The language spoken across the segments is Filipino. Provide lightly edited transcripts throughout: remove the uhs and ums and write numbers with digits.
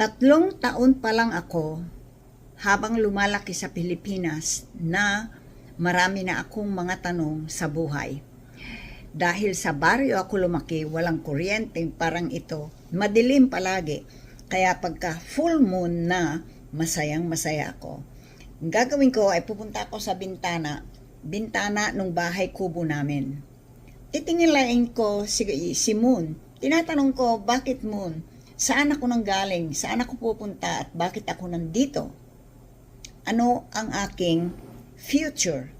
3 taon pa lang ako habang lumalaki sa Pilipinas na marami na akong mga tanong sa buhay. Dahil sa baryo ako lumaki, walang kuryente, parang ito, madilim palagi. Kaya pagka full moon na, masayang masaya ako. Ang gagawin ko ay pupunta ako sa bintana ng bahay kubo namin. Titingin ko si Moon. Tinatanong ko, bakit Moon? Saan ako nanggaling? Saan ako pupunta? At bakit ako nandito? Ano ang aking future?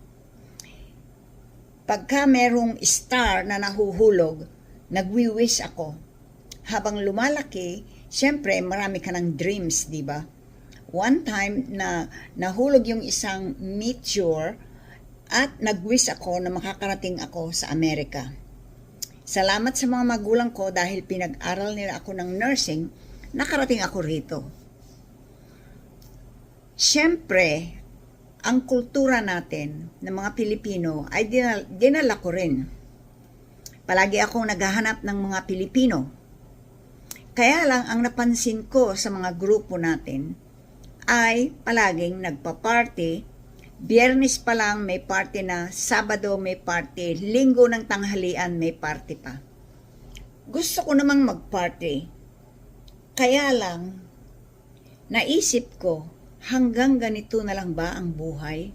Pagka merong star na nahuhulog, nagwi-wish ako. Habang lumalaki, syempre marami ka ng dreams, di ba? One time na nahulog yung isang meteor at nag-wish ako na makakarating ako sa Amerika. Salamat sa mga magulang ko dahil pinag-aral nila ako ng nursing, nakarating ako rito. Siyempre, ang kultura natin ng mga Pilipino ay dinala ko rin. Palagi akong naghahanap ng mga Pilipino. Kaya lang ang napansin ko sa mga grupo natin ay palaging nagpa-party. Biyernes pa lang may party na, Sabado may party, Linggo ng tanghalian may party pa. Gusto ko namang mag-party. Kaya lang, naisip ko, hanggang ganito na lang ba ang buhay?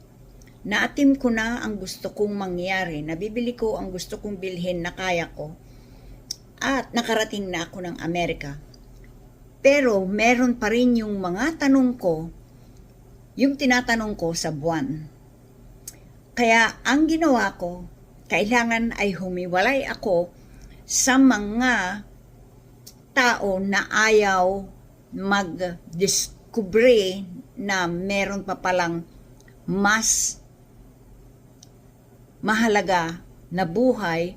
Naatim ko na ang gusto kong mangyari, nabibili ko ang gusto kong bilhin na kaya ko, at nakarating na ako ng Amerika. Pero meron pa rin yung mga tanong ko, yung tinatanong ko sa buwan. Kaya ang ginawa ko, kailangan ay humiwalay ako sa mga tao na ayaw mag-discover na meron pa palang mas mahalaga na buhay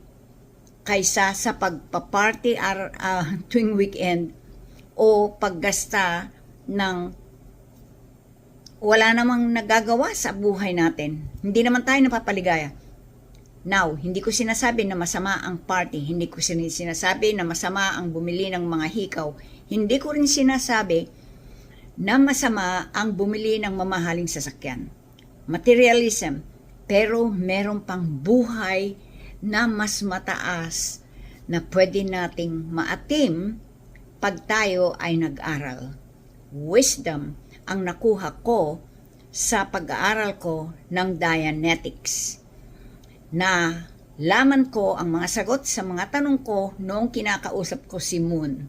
kaysa sa pagpa-party tuwing weekend o paggasta ng wala namang nagagawa sa buhay natin. Hindi naman tayo napapaligaya. Now, hindi ko sinasabi na masama ang party. Hindi ko sinasabi na masama ang bumili ng mga hikaw. Hindi ko rin sinasabi na masama ang bumili ng mamahaling sasakyan. Materialism. Pero meron pang buhay na mas mataas na pwede nating maatim pag tayo ay nag-aral. Wisdom ang nakuha ko sa pag-aaral ko ng Dianetics. Na laman ko ang mga sagot sa mga tanong ko noong kinakausap ko si Moon.